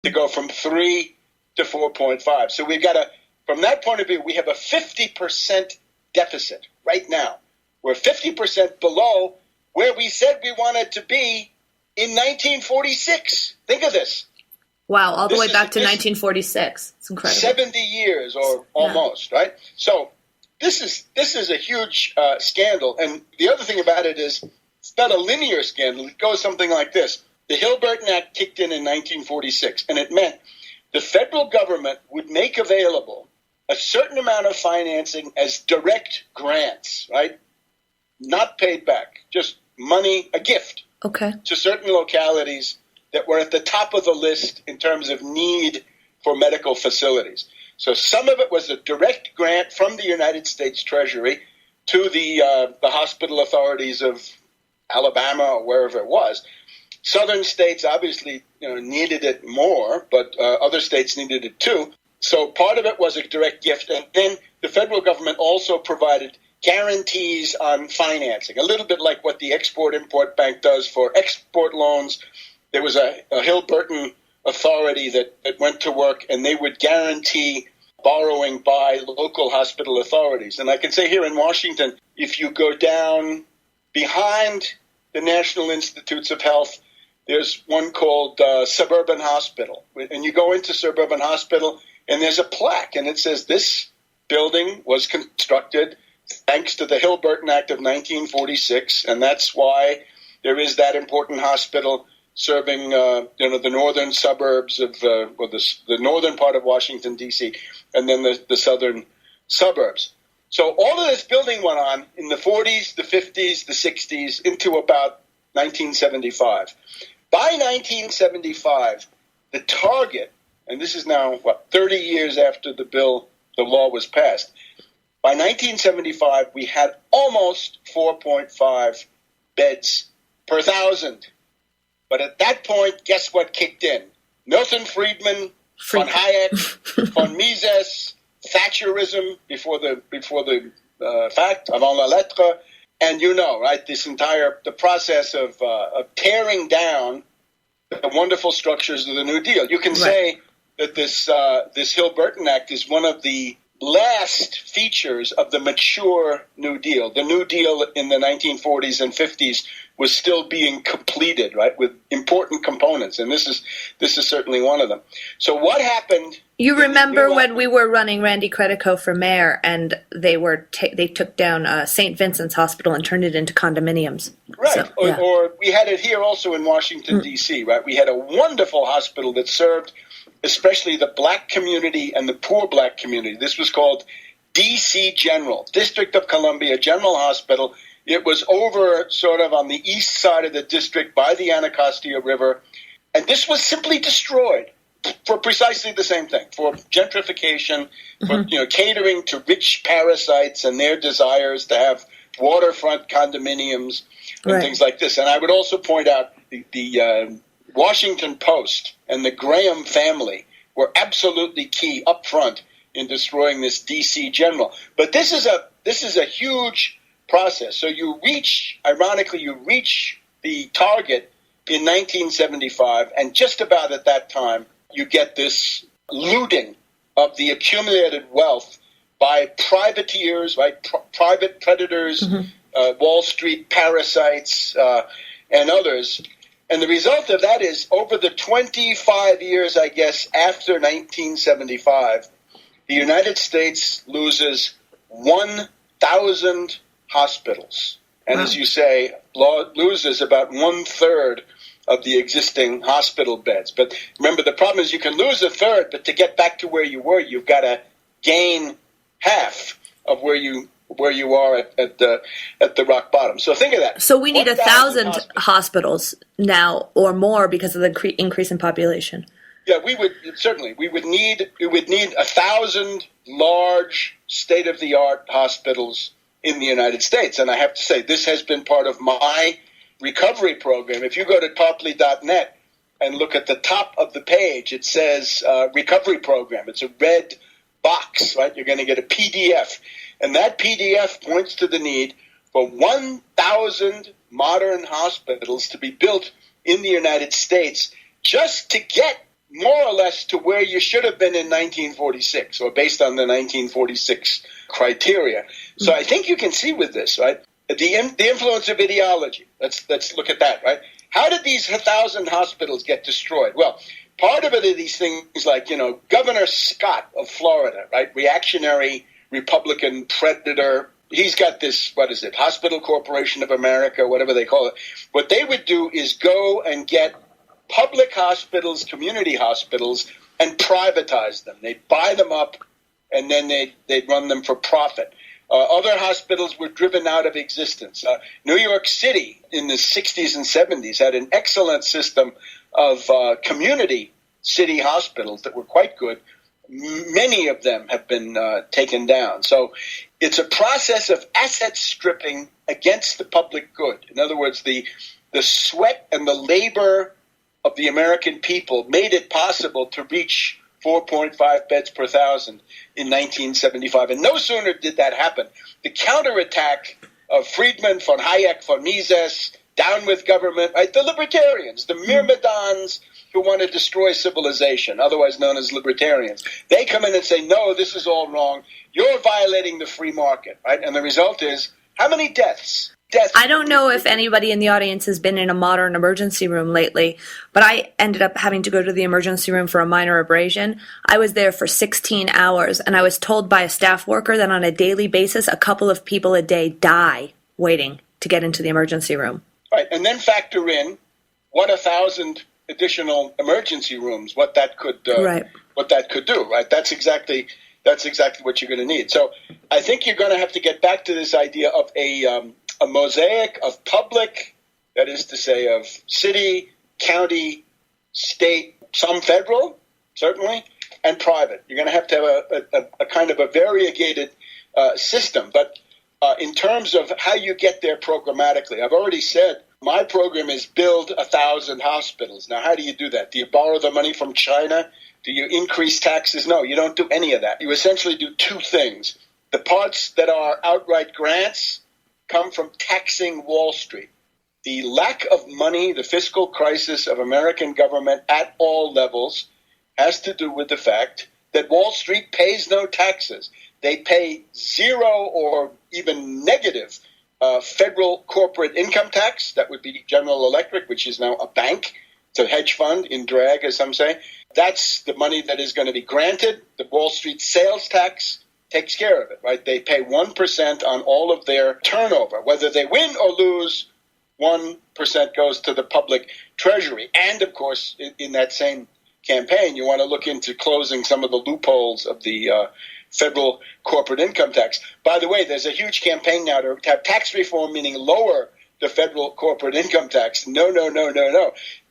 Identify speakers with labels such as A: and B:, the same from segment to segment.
A: to go from 3 to 4.5. So we've got from that point of view, we have a 50% deficit right now. We're 50% below where we said we wanted to be in 1946. Think of this.
B: Wow, all the way back to 1946. It's incredible.
A: 70 years or almost, right? So this is a huge scandal. And the other thing about it is it's not a linear scandal. It goes something like this. The Hill-Burton Act kicked in 1946, and it meant the federal government would make available a certain amount of financing as direct grants, right? Not paid back, just money, a gift to certain localities that were at the top of the list in terms of need for medical facilities. So some of it was a direct grant from the United States Treasury to the hospital authorities of Alabama or wherever it was. Southern states obviously needed it more, but other states needed it too. So part of it was a direct gift. And then the federal government also provided guarantees on financing, a little bit like what the Export-Import Bank does for export loans. There was a Hill-Burton authority that went to work, and they would guarantee borrowing by local hospital authorities. And I can say here in Washington, if you go down behind the National Institutes of Health, there's one called Suburban Hospital. And you go into Suburban Hospital, and there's a plaque, and it says this building was constructed thanks to the Hill-Burton Act of 1946, and that's why there is that important hospital serving the northern suburbs of the northern part of Washington, D.C., and then the southern suburbs. So all of this building went on in the 40s, the 50s, the 60s, into about 1975. By 1975, the target, and this is now, 30 years after the law was passed, by 1975, we had almost 4.5 beds per 1,000. But at that point, guess what kicked in? Milton Friedman, von Hayek, von Mises, Thatcherism before the fact, avant la lettre, and right, the process of tearing down the wonderful structures of the New Deal. You can say that this Hill-Burton Act is one of the last features of the mature New Deal. The New Deal in the 1940s and 50s was still being completed, right, with important components, and this is certainly one of them. So what happened? You
B: remember when we were running Randy Credico for mayor, and they took down St. Vincent's Hospital and turned it into condominiums.
A: Right, so, or we had it here also in Washington, D.C., right? We had a wonderful hospital that served especially the black community and the poor black community. This was called D.C. General, District of Columbia General Hospital. It was over sort of on the east side of the district by the Anacostia River, and this was simply destroyed for precisely the same thing, for gentrification, for catering to rich parasites and their desires to have waterfront condominiums and things like this. And I would also point out the Washington Post and the Graham family were absolutely key up front in destroying this D.C. General. But this is a huge process. So you reach the target in 1975, and just about at that time, you get this looting of the accumulated wealth by privateers, right? Private predators, Wall Street parasites, and others. And the result of that is, over the 25 years, I guess, after 1975, the United States loses 1,000 hospitals. And as you say, loses about 1/3 of the existing hospital beds. But remember, the problem is you can lose 1/3, but to get back to where you were, you've got to gain half of where you are at the rock bottom. So think of that.
B: So we need 1,000 hospitals now or more because of the increase in population.
A: Yeah, we would need 1,000 large state-of-the-art hospitals in the United States. And I have to say, this has been part of my recovery program. If you go to tarpley.net and look at the top of the page, it says recovery program. It's a red box, right? You're going to get a PDF. And that PDF points to the need for 1,000 modern hospitals to be built in the United States just to get more or progress to where you should have been in 1946, or based on the 1946 criteria. So I think you can see with this, right, the influence of ideology. Let's look at that, right? How did these 1,000 hospitals get destroyed? Well, part of it are these things like, Governor Scott of Florida, right, reactionary Republican predator. He's got this, Hospital Corporation of America, whatever they call it. What they would do is go and get public hospitals, community hospitals, and privatize them. They'd buy them up, and then they'd run them for profit. Other hospitals were driven out of existence. New York City in the 60s and 70s had an excellent system of community city hospitals that were quite good. Many of them have been taken down. So it's a process of asset stripping against the public good. In other words, the sweat and the labor of the American people made it possible to reach 4.5 beds per thousand in 1975. And no sooner did that happen, the counterattack of Friedman, von Hayek, von Mises, down with government, right? The libertarians, the myrmidons who want to destroy civilization, otherwise known as libertarians. They come in and say, no, this is all wrong. You're violating the free market, right? And the result is, how many deaths?
B: I don't know if anybody in the audience has been in a modern emergency room lately, but I ended up having to go to the emergency room for a minor abrasion. I was there for 16 hours, and I was told by a staff worker that on a daily basis, a couple of people a day die waiting to get into the emergency room.
A: Right, and then factor in what 1,000 additional emergency rooms, what that could do, right? That's exactly what you're going to need. So I think you're going to have to get back to this idea of a mosaic of public, that is to say, of city, county, state, some federal, certainly, and private. You're going to have a kind of a variegated system. But in terms of how you get there programmatically, I've already said my program is build 1,000 hospitals. Now, how do you do that? Do you borrow the money from China? Do you increase taxes? No, you don't do any of that. You essentially do two things. The parts that are outright grants come from taxing Wall Street. The lack of money, the fiscal crisis of American government at all levels has to do with the fact that Wall Street pays no taxes. They pay zero or even negative federal corporate income tax. That would be General Electric, which is now a bank. It's a hedge fund in drag, as some say. That's the money that is going to be granted. The Wall Street sales tax takes care of it, right? They pay 1% on all of their turnover. Whether they win or lose, 1% goes to the public treasury. And, of course, in that same campaign, you want to look into closing some of the loopholes of the federal corporate income tax. By the way, there's a huge campaign now to have tax reform, meaning lower the federal corporate income tax. No.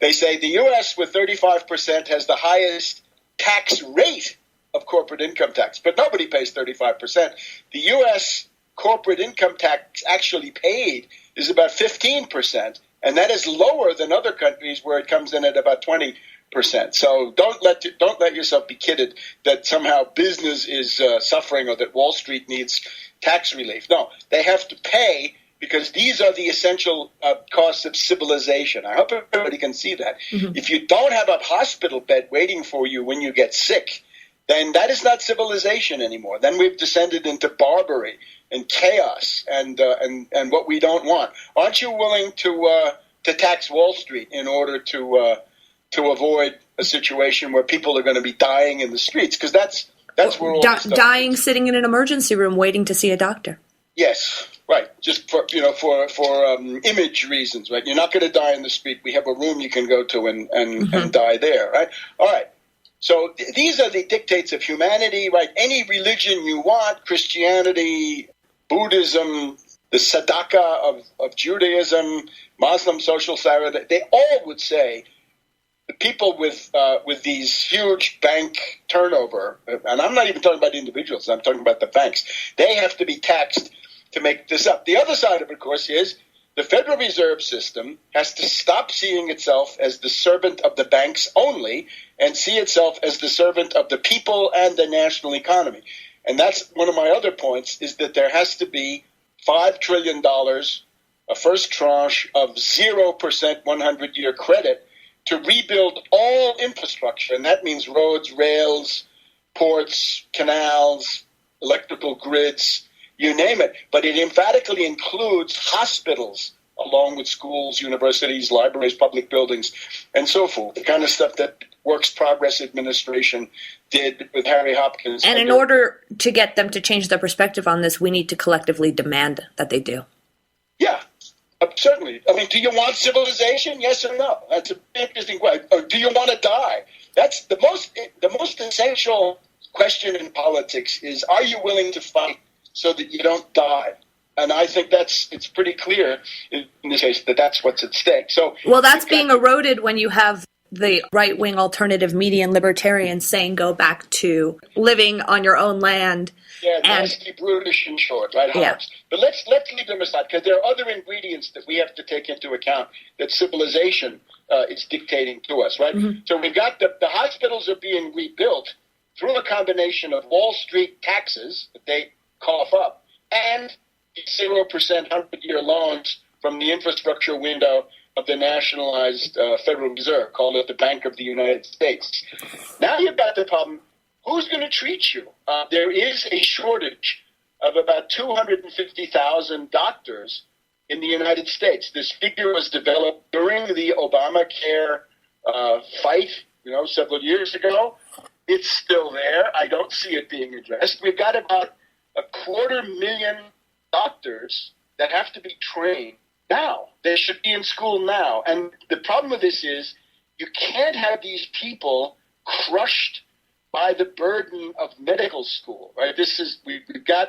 A: They say the U.S. with 35% has the highest tax rate of corporate income tax, but nobody pays 35%. The U.S. corporate income tax actually paid is about 15%, and that is lower than other countries where it comes in at about 20%. So don't let yourself be kidded that somehow business is suffering or that Wall Street needs tax relief. No, they have to pay because these are the essential costs of civilization. I hope everybody can see that. Mm-hmm. If you don't have a hospital bed waiting for you when you get sick, then that is not civilization anymore. Then we've descended into barbary and chaos and what we don't want. Aren't you willing to tax Wall Street in order to avoid a situation where people are going to be dying in the streets? Because that's where all
B: dying sitting in an emergency room waiting to see a doctor.
A: Yes, right. Just for image reasons, right? You're not going to die in the street. We have a room you can go to and die there, right? All right. So these are the dictates of humanity, right? Any religion you want, Christianity, Buddhism, the Sadaka of Judaism, Muslim social solidarity, they all would say the people with these huge bank turnover, and I'm not even talking about individuals, I'm talking about the banks, they have to be taxed to make this up. The other side of it, of course, is the Federal Reserve System has to stop seeing itself as the servant of the banks only and see itself as the servant of the people and the national economy. And that's one of my other points, is that there has to be $5 trillion, a first tranche of 0% 100-year credit to rebuild all infrastructure, and that means roads, rails, ports, canals, electrical grids, you name it. But it emphatically includes hospitals, along with schools, universities, libraries, public buildings, and so forth. The kind of stuff that Works Progress Administration did with Harry Hopkins.
B: And in order to get them to change their perspective on this, we need to collectively demand that they do.
A: Yeah, certainly. I mean, do you want civilization? Yes or no? That's an interesting question. Or do you want to die? That's the most essential question in politics is, are you willing to fight so that you don't die? And I think it's pretty clear in this case that that's what's at stake. So,
B: well, that's being eroded when you have the right-wing alternative media and libertarians saying go back to living on your own land.
A: Yeah, nasty, brutish, and short, right?
B: Yeah.
A: But let's leave them aside, because there are other ingredients that we have to take into account that civilization is dictating to us, right? Mm-hmm. So we've got the hospitals are being rebuilt through a combination of Wall Street taxes that they cough up and 0% 100-year loans from the infrastructure window of the nationalized Federal Reserve, called it the Bank of the United States. Now you've got the problem, who's going to treat you? There is a shortage of about 250,000 doctors in the United States. This figure was developed during the Obamacare fight, several years ago. It's still there. I don't see it being addressed. We've got about 250,000 doctors that have to be trained now. They should be in school now. And the problem with this is you can't have these people crushed by the burden of medical school, right? We've got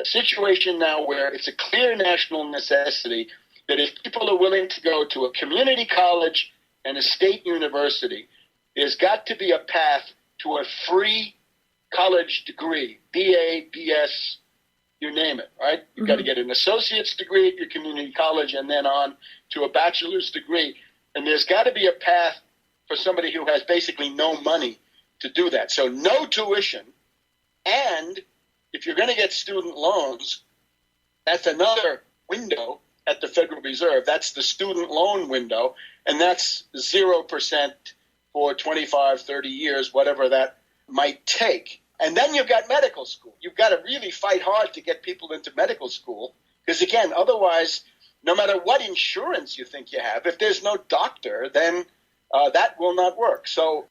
A: a situation now where it's a clear national necessity that if people are willing to go to a community college and a state university, there's got to be a path to a free college degree, BA, BS, you name it, right? You've got to get an associate's degree at your community college and then on to a bachelor's degree. And there's got to be a path for somebody who has basically no money to do that. So no tuition. And if you're going to get student loans, that's another window at the Federal Reserve. That's the student loan window. And that's 0% for 25, 30 years, whatever that might take. And then you've got medical school. You've got to really fight hard to get people into medical school. Because, again, otherwise, no matter what insurance you think you have, if there's no doctor, then that will not work. So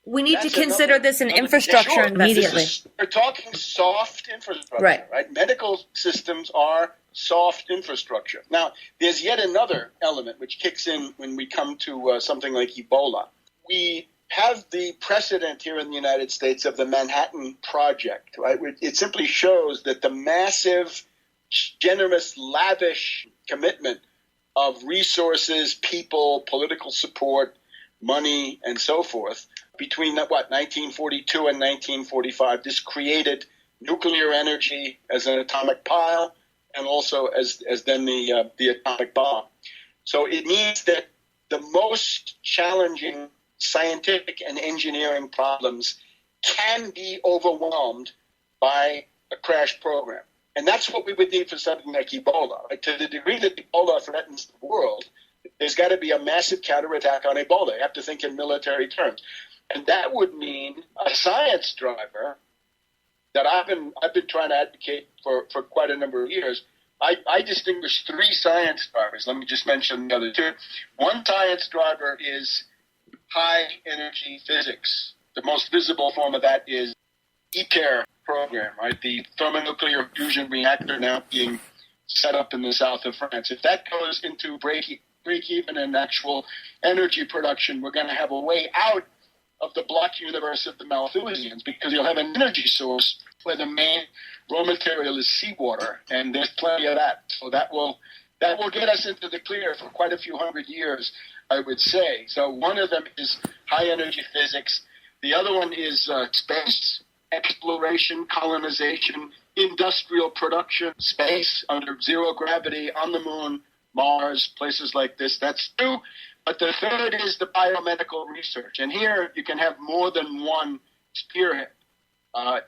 B: we need to consider this an infrastructure immediately.
A: We're talking soft infrastructure, right? Medical systems are soft infrastructure. Now, there's yet another element which kicks in when we come to something like Ebola. We have the precedent here in the United States of the Manhattan Project, right? It simply shows that the massive, generous, lavish commitment of resources, people, political support, money, and so forth between 1942 and 1945, this created nuclear energy as an atomic pile and also as then the atomic bomb. So it means that the most challenging scientific and engineering problems can be overwhelmed by a crash program. And that's what we would need for something like Ebola. Right? To the degree that Ebola threatens the world, there's got to be a massive counterattack on Ebola. You have to think in military terms. And that would mean a science driver that I've been trying to advocate for quite a number of years. I distinguish three science drivers. Let me just mention the other two. One science driver is high energy physics. The most visible form of that is ITER program, right? The thermonuclear fusion reactor now being set up in the south of France. If that goes into break even in actual energy production, we're going to have a way out of the block universe of the Malthusians, because you'll have an energy source where the main raw material is seawater, and there's plenty of that. So that will get us into the clear for quite a few hundred years, I would say. So one of them is high energy physics. The other one is space exploration, colonization, industrial production, space under zero gravity, on the moon, Mars, places like this. That's two. But the third is the biomedical research. And here you can have more than one spearhead.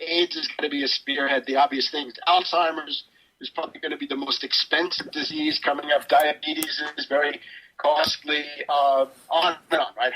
A: AIDS is going to be a spearhead. The obvious thing is Alzheimer's is probably going to be the most expensive disease coming up. Diabetes is very costly, on and on, right?